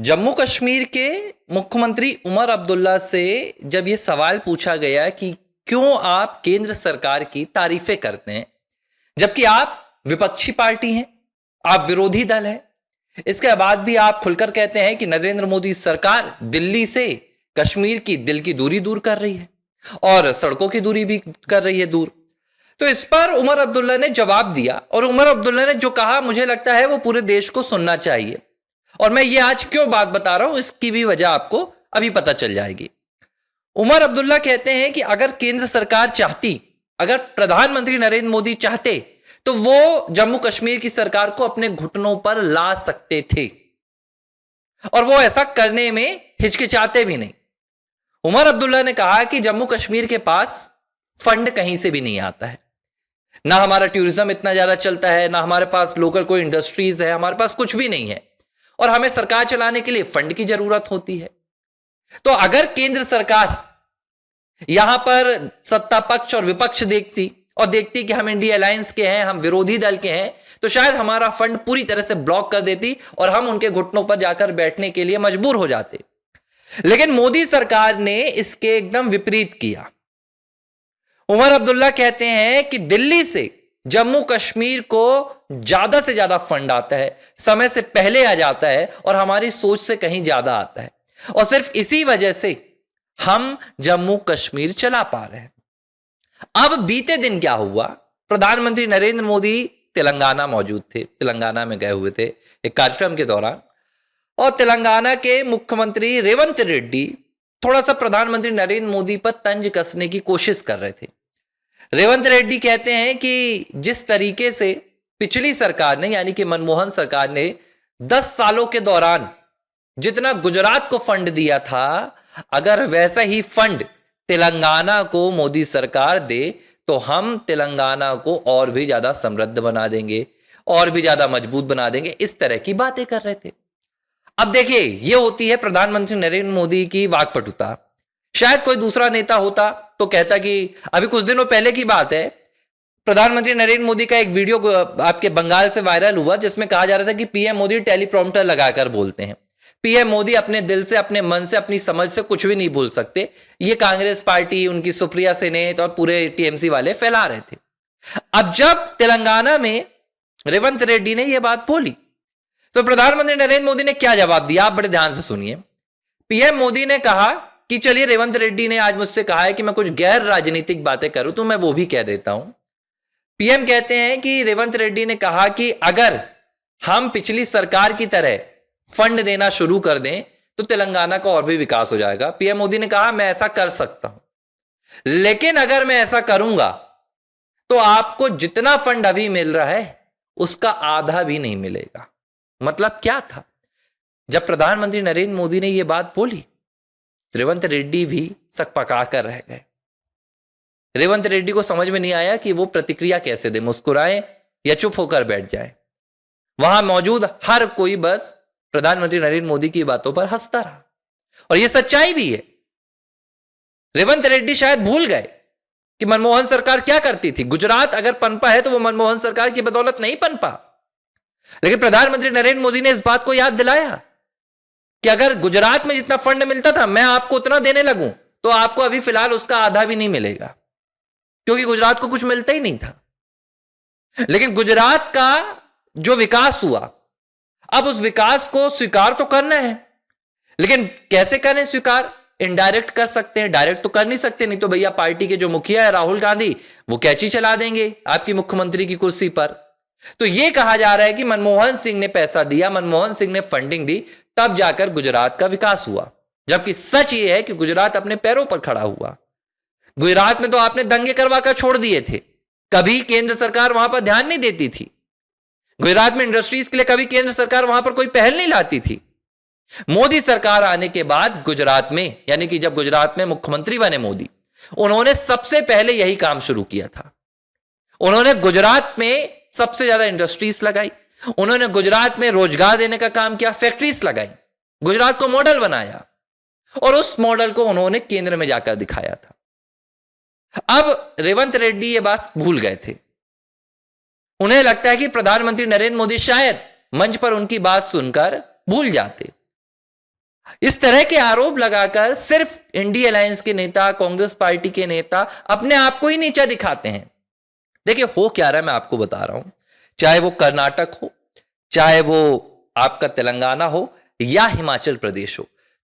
जम्मू कश्मीर के मुख्यमंत्री उमर अब्दुल्ला से जब ये सवाल पूछा गया कि क्यों आप केंद्र सरकार की तारीफें करते हैं जबकि आप विपक्षी पार्टी हैं, आप विरोधी दल हैं, इसके बाद भी आप खुलकर कहते हैं कि नरेंद्र मोदी सरकार दिल्ली से कश्मीर की दिल की दूरी दूर कर रही है और सड़कों की दूरी भी कर रही है दूर। तो इस पर उमर अब्दुल्ला ने जवाब दिया और उमर अब्दुल्ला ने जो कहा मुझे लगता है वो पूरे देश को सुनना चाहिए। और मैं ये आज क्यों बात बता रहा हूं इसकी भी वजह आपको अभी पता चल जाएगी। उमर अब्दुल्ला कहते हैं कि अगर केंद्र सरकार चाहती, अगर प्रधानमंत्री नरेंद्र मोदी चाहते तो वो जम्मू कश्मीर की सरकार को अपने घुटनों पर ला सकते थे और वो ऐसा करने में हिचकिचाते भी नहीं। उमर अब्दुल्ला ने कहा कि जम्मू कश्मीर के पास फंड कहीं से भी नहीं आता है, ना हमारा टूरिज्म इतना ज्यादा चलता है, ना हमारे पास लोकल कोई इंडस्ट्रीज है, हमारे पास कुछ भी नहीं है और हमें सरकार चलाने के लिए फंड की जरूरत होती है। तो अगर केंद्र सरकार यहां पर सत्ता पक्ष और विपक्ष देखती और देखती कि हम इंडिया अलायंस के हैं, हम विरोधी दल के हैं, तो शायद हमारा फंड पूरी तरह से ब्लॉक कर देती और हम उनके घुटनों पर जाकर बैठने के लिए मजबूर हो जाते। लेकिन मोदी सरकार ने इसके एकदम विपरीत किया। उमर अब्दुल्ला कहते हैं कि दिल्ली से जम्मू कश्मीर को ज्यादा से ज्यादा फंड आता है, समय से पहले आ जाता है और हमारी सोच से कहीं ज्यादा आता है और सिर्फ इसी वजह से हम जम्मू कश्मीर चला पा रहे हैं। अब बीते दिन क्या हुआ, प्रधानमंत्री नरेंद्र मोदी तेलंगाना मौजूद थे, तेलंगाना में गए हुए थे एक कार्यक्रम के दौरान और तेलंगाना के मुख्यमंत्री रेवंत रेड्डी थोड़ा सा प्रधानमंत्री नरेंद्र मोदी पर तंज कसने की कोशिश कर रहे थे। रेवंत रेड्डी कहते हैं कि जिस तरीके से पिछली सरकार ने यानी कि मनमोहन सरकार ने 10 सालों के दौरान जितना गुजरात को फंड दिया था, अगर वैसा ही फंड तेलंगाना को मोदी सरकार दे तो हम तेलंगाना को और भी ज्यादा समृद्ध बना देंगे और भी ज्यादा मजबूत बना देंगे। इस तरह की बातें कर रहे थे। अब देखिए, यह होती है प्रधानमंत्री नरेंद्र मोदी की वाकपटुता। शायद कोई दूसरा नेता होता तो कहता कि अभी कुछ दिनों पहले की बात है, प्रधानमंत्री नरेंद्र मोदी का एक वीडियो आपके बंगाल से वायरल हुआ जिसमें कहा जा रहा था कि पीएम मोदी टेलीप्रॉम्प्टर लगाकर बोलते हैं। पीएम मोदी अपने दिल से, अपने मन से, अपनी समझ से कुछ भी नहीं बोल सकते। ये कांग्रेस पार्टी, उनकी सुप्रिया सेनेट और पूरे टीएमसी वाले फैला रहे थे। अब जब तेलंगाना में रेवंत रेड्डी ने यह बात बोली तो प्रधानमंत्री नरेंद्र मोदी ने क्या जवाब दिया, आप बड़े ध्यान से सुनिए। पीएम मोदी ने कहा कि चलिए, रेवंत रेड्डी ने आज मुझसे कहा है कि मैं कुछ गैर राजनीतिक बातें करूं तो मैं वो भी कह देता हूं। पीएम कहते हैं कि रेवंत रेड्डी ने कहा कि अगर हम पिछली सरकार की तरह फंड देना शुरू कर दें तो तेलंगाना का और भी विकास हो जाएगा। पीएम मोदी ने कहा मैं ऐसा कर सकता हूं, लेकिन अगर मैं ऐसा करूंगा तो आपको जितना फंड अभी मिल रहा है उसका आधा भी नहीं मिलेगा। मतलब क्या था, जब प्रधानमंत्री नरेंद्र मोदी ने यह बात बोली, रेवंत रेड्डी भी सकपका कर रह गए। रेवंत रेड्डी को समझ में नहीं आया कि वो प्रतिक्रिया कैसे दे, मुस्कुराएं या चुप होकर बैठ जाए। वहां मौजूद हर कोई बस प्रधानमंत्री नरेंद्र मोदी की बातों पर हंसता रहा और यह सच्चाई भी है। रेवंत रेड्डी शायद भूल गए कि मनमोहन सरकार क्या करती थी। गुजरात अगर पनपा है तो वो मनमोहन सरकार की बदौलत नहीं पनपा, लेकिन प्रधानमंत्री नरेंद्र मोदी ने इस बात को याद दिलाया कि अगर गुजरात में जितना फंड मिलता था मैं आपको उतना देने लगूं तो आपको अभी फिलहाल उसका आधा भी नहीं मिलेगा, क्योंकि गुजरात को कुछ मिलता ही नहीं था। लेकिन गुजरात का जो विकास हुआ, अब उस विकास को स्वीकार तो करना है, लेकिन कैसे करें स्वीकार? इनडायरेक्ट कर सकते हैं, डायरेक्ट तो कर नहीं सकते। नहीं तो भैया पार्टी के जो मुखिया है राहुल गांधी, वो कैची चला देंगे आपकी मुख्यमंत्री की कुर्सी पर। तो यह कहा जा रहा है कि मनमोहन सिंह ने पैसा दिया, मनमोहन सिंह ने फंडिंग दी, तब जाकर गुजरात का विकास हुआ। जबकि सच यह है कि गुजरात अपने पैरों पर खड़ा हुआ। गुजरात में तो आपने दंगे करवाकर छोड़ दिए थे, कभी केंद्र सरकार वहां पर ध्यान नहीं देती थी। गुजरात में इंडस्ट्रीज के लिए कभी केंद्र सरकार वहां पर कोई पहल नहीं लाती थी। मोदी सरकार आने के बाद गुजरात में, यानी कि जब गुजरात में मुख्यमंत्री बने मोदी, उन्होंने सबसे पहले यही काम शुरू किया था। उन्होंने गुजरात में सबसे ज्यादा इंडस्ट्रीज लगाई, उन्होंने गुजरात में रोजगार देने का काम किया, फैक्ट्रीज लगाई, गुजरात को मॉडल बनाया और उस मॉडल को उन्होंने केंद्र में जाकर दिखाया था। अब रेवंत रेड्डी ये बात भूल गए थे। उन्हें लगता है कि प्रधानमंत्री नरेंद्र मोदी शायद मंच पर उनकी बात सुनकर भूल जाते, इस तरह के आरोप लगाकर सिर्फ इंडिया अलायंस के नेता, कांग्रेस पार्टी के नेता अपने आप को ही नीचा दिखाते हैं। देखिए हो क्या रहा है मैं आपको बता रहा हूं, चाहे वो कर्नाटक हो, चाहे वो आपका तेलंगाना हो या हिमाचल प्रदेश हो,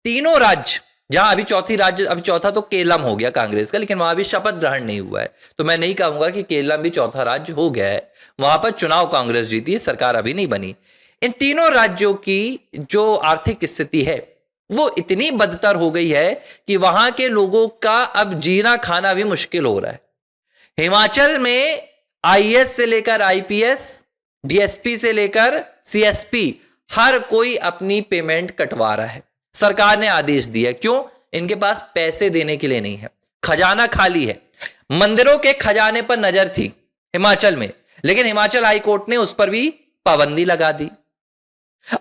तीनों राज्य जहां अभी चौथा तो केरलम हो गया कांग्रेस का, लेकिन वहां भी शपथ ग्रहण नहीं हुआ है, तो मैं नहीं कहूंगा कि केरलम भी चौथा राज्य हो गया है। वहां पर चुनाव कांग्रेस जीती है, सरकार अभी नहीं बनी। इन तीनों राज्यों की जो आर्थिक स्थिति है वो इतनी बदतर हो गई है कि वहां के लोगों का अब जीना खाना भी मुश्किल हो रहा है। हिमाचल में आईएएस से लेकर आईपीएस, डीएसपी से लेकर सीएसपी, हर कोई अपनी पेमेंट कटवा रहा है। सरकार ने आदेश दिया, क्यों? इनके पास पैसे देने के लिए नहीं है, खजाना खाली है। मंदिरों के खजाने पर नजर थी हिमाचल में, लेकिन हिमाचल हाईकोर्ट ने उस पर भी पाबंदी लगा दी।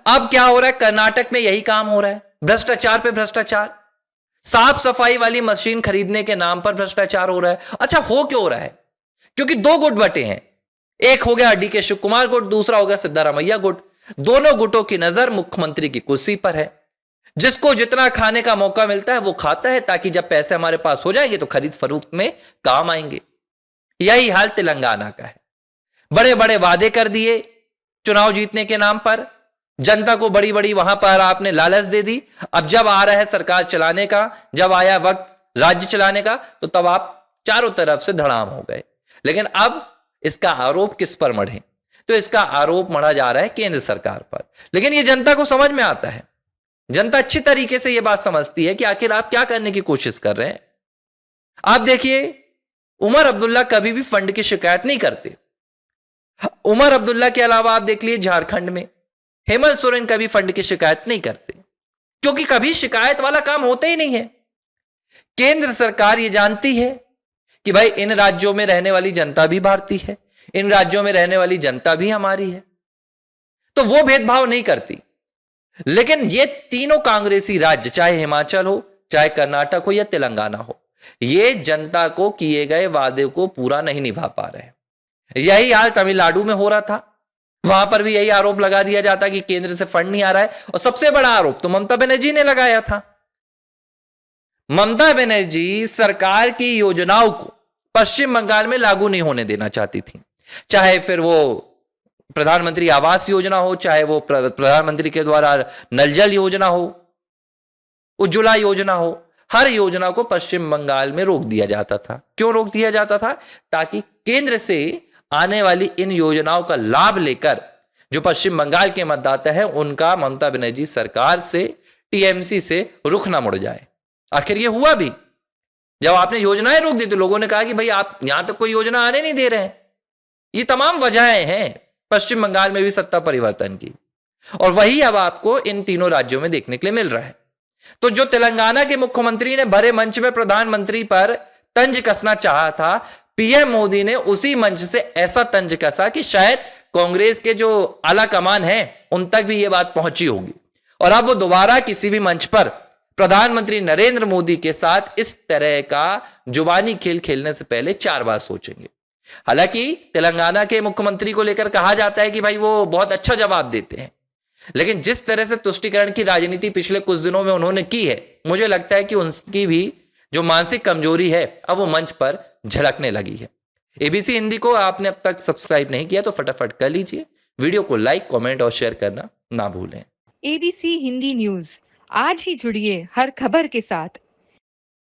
अब क्या हो रहा है? कर्नाटक में यही काम हो रहा है, भ्रष्टाचार पे भ्रष्टाचार, साफ सफाई वाली मशीन खरीदने के नाम पर भ्रष्टाचार हो रहा है। अच्छा हो क्यों हो रहा है? क्योंकि दो गुट बटे हैं, एक हो गया डीके शिव कुमार गुट, दूसरा हो गया सिद्धारमैया गुट। दोनों गुटों की नजर मुख्यमंत्री की कुर्सी पर है। जिसको जितना खाने का मौका मिलता है वो खाता है, ताकि जब पैसे हमारे पास हो जाएंगे तो खरीद फरोख्त में काम आएंगे। यही हाल तेलंगाना का है। बड़े बड़े वादे कर दिए चुनाव जीतने के नाम पर, जनता को बड़ी बड़ी वहां पर आपने लालच दे दी। अब जब आ रहा है सरकार चलाने का, जब आया वक्त राज्य चलाने का, तो तब आप चारों तरफ से धड़ाम हो गए। लेकिन अब इसका आरोप किस पर मढ़े? तो इसका आरोप मढ़ा जा रहा है केंद्र सरकार पर। लेकिन यह जनता को समझ में आता है, जनता अच्छी तरीके से यह बात समझती है कि आखिर आप क्या करने की कोशिश कर रहे हैं। आप देखिए, उमर अब्दुल्ला कभी भी फंड की शिकायत नहीं करते। उमर अब्दुल्ला के अलावा आप देख लीजिए झारखंड में हेमंत सोरेन कभी फंड की शिकायत नहीं करते, क्योंकि कभी शिकायत वाला काम होता ही नहीं है। केंद्र सरकार ये जानती है कि भाई इन राज्यों में रहने वाली जनता भी भारतीय है, इन राज्यों में रहने वाली जनता भी हमारी है, तो वो भेदभाव नहीं करती। लेकिन ये तीनों कांग्रेसी राज्य, चाहे हिमाचल हो, चाहे कर्नाटक हो या तेलंगाना हो, ये जनता को किए गए वादे को पूरा नहीं निभा पा रहे। यही हाल तमिलनाडु में हो रहा था, वहां पर भी यही आरोप लगा दिया जाता कि केंद्र से फंड नहीं आ रहा है। और सबसे बड़ा आरोप तो ममता बनर्जी ने लगाया था। ममता बनर्जी सरकार की योजनाओं को पश्चिम बंगाल में लागू नहीं होने देना चाहती थी, चाहे फिर वो प्रधानमंत्री आवास योजना हो, चाहे वो प्रधानमंत्री के द्वारा नल जल योजना हो, उज्ज्वला योजना हो, हर योजना को पश्चिम बंगाल में रोक दिया जाता था। क्यों रोक दिया जाता था? ताकि केंद्र से आने वाली इन योजनाओं का लाभ लेकर जो पश्चिम बंगाल के मतदाता हैं उनका ममता बनर्जी सरकार से, टीएमसी से रुख ना मुड़ जाए। आखिर ये हुआ भी। जब आपने योजनाएं रोक दी तो लोगों ने कहा कि भाई आप यहां तक कोई योजना आने नहीं दे रहे हैं। ये तमाम वजहें हैं पश्चिम बंगाल में भी सत्ता परिवर्तन की, और वही अब आपको इन तीनों राज्यों में देखने के लिए मिल रहा है। तो जो तेलंगाना के मुख्यमंत्री ने भरे मंच में प्रधानमंत्री पर तंज कसना चाहा था, पीएम मोदी ने उसी मंच से ऐसा तंज कसा कि शायद कांग्रेस के जो आला कमान है उन तक भी यह बात पहुंची होगी, और अब वो दोबारा किसी भी मंच पर प्रधानमंत्री नरेंद्र मोदी के साथ इस तरह का जुबानी खेल खेलने से पहले 4 बार सोचेंगे। हालांकि तेलंगाना के मुख्यमंत्री को लेकर कहा जाता है कि भाई वो बहुत अच्छा जवाब देते हैं, लेकिन जिस तरह से तुष्टीकरण की राजनीति पिछले कुछ दिनों में उन्होंने की है, मुझे लगता है कि उनकी भी जो मानसिक कमजोरी है अब वो मंच पर झलकने लगी है। एबीसी हिंदी को आपने अब तक सब्सक्राइब नहीं किया तो फटाफट कर लीजिए। वीडियो को लाइक, कमेंट और शेयर करना ना भूलें। एबीसी हिंदी न्यूज, आज ही जुड़िए हर खबर के साथ।